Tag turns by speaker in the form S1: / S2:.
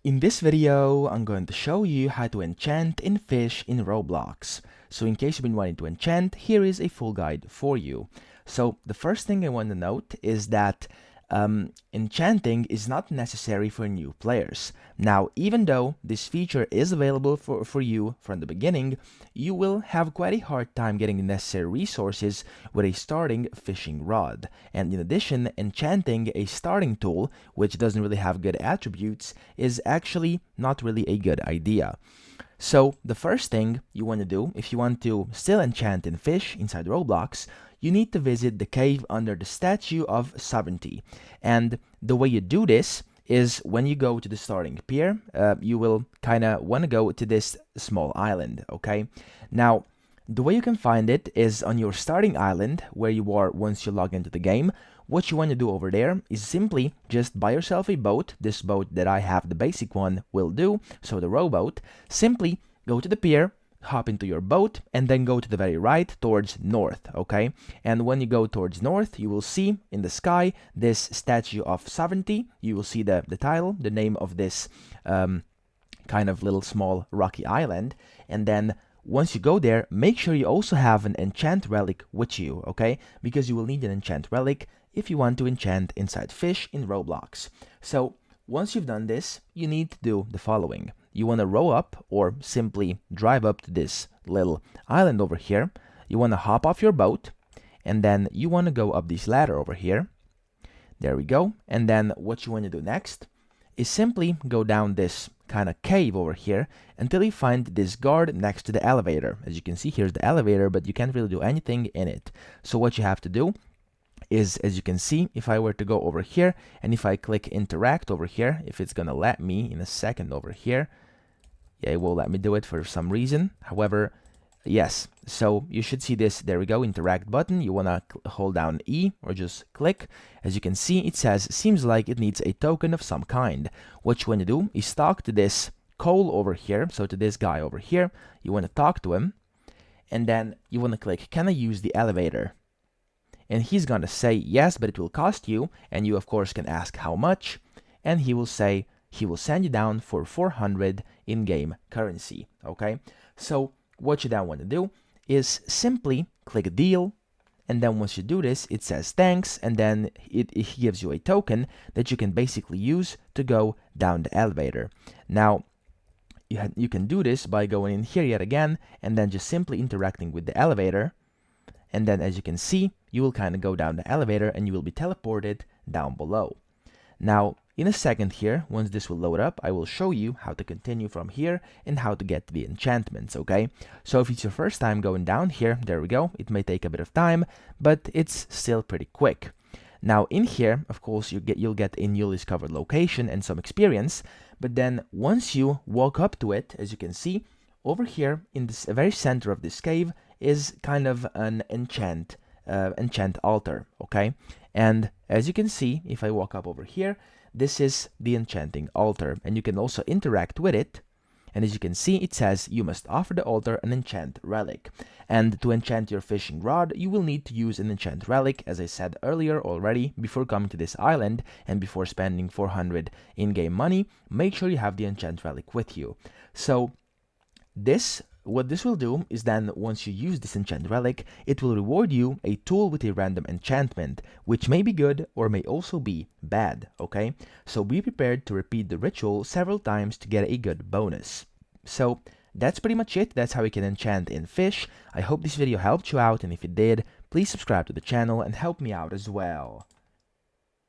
S1: In this video, I'm going to show you how to enchant in Fisch in Roblox. So in case you've been wanting to enchant, here is a full guide for you. So the first thing I want to note is that enchanting is not necessary for new players. Now, even though this feature is available for you from the beginning, you will have quite a hard time getting the necessary resources with a starting fishing rod. And in addition, enchanting a starting tool, which doesn't really have good attributes, is actually not really a good idea. So the first thing you want to do, if you want to still enchant in Fisch inside Roblox, you need to visit the cave under the Statue of Sovereignty. And the way you do this is when you go to the starting pier, you will kind of want to go to this small island, okay? Now, the way you can find it is on your starting island, where you are once you log into the game. What you want to do over there is simply just buy yourself a boat. This boat that I have, the basic one, will do, so the rowboat. Simply go to the pier, hop into your boat, and then go to the very right towards north, okay? And when you go towards north, you will see in the sky this Statue of Sovereignty. You will see the title, the name of this kind of little small rocky island. And then once you go there, make sure you also have an enchant relic with you, okay? Because you will need an enchant relic if you want to enchant inside Fisch in Roblox. So once you've done this, you need to do the following. You want to row up or simply drive up to this little island over here. You want to hop off your boat, and then you want to go up this ladder over here. There we go. And then what you want to do next is simply go down this kind of cave over here until you find this guard next to the elevator. As you can see, here's the elevator, but you can't really do anything in it. So what you have to do is, as you can see, if I were to go over here and if I click interact over here, if it's gonna let me in a second over here, yeah, it will let me do it for some reason. However, yes, so you should see this, there we go, interact button. You wanna hold down E or just click. As you can see, it says, seems like it needs a token of some kind. What you wanna do is talk to this Cole over here, so to this guy over here. You wanna talk to him, and then you wanna click, can I use the elevator? And he's gonna say yes, but it will cost you, and you of course can ask how much, and he will say he will send you down for 400 in-game currency, okay? So what you then want to do is simply click deal, and then once you do this, it says thanks, and then it gives you a token that you can basically use to go down the elevator. Now, you can do this by going in here yet again, and then just simply interacting with the elevator. And then as you can see, you will kind of go down the elevator and you will be teleported down below. Now, in a second here, once this will load up, I will show you how to continue from here and how to get the enchantments, okay? So if it's your first time going down here, there we go. It may take a bit of time, but it's still pretty quick. Now in here, of course, you'll get a newly discovered location and some experience, but then once you walk up to it, as you can see, over here in this very center of this cave is kind of an enchant altar, okay? And as you can see, if I walk up over here, this is the enchanting altar, and you can also interact with it. And as you can see, it says you must offer the altar an enchant relic. And to enchant your fishing rod, you will need to use an enchant relic, as I said earlier already, before coming to this island and before spending 400 in-game money. Make sure you have the enchant relic with you. So what this will do is then, once you use this enchant relic, it will reward you a tool with a random enchantment, which may be good or may also be bad, okay? So be prepared to repeat the ritual several times to get a good bonus. So that's pretty much it. That's how you can enchant in Fisch. I hope this video helped you out, and if it did, please subscribe to the channel and help me out as well.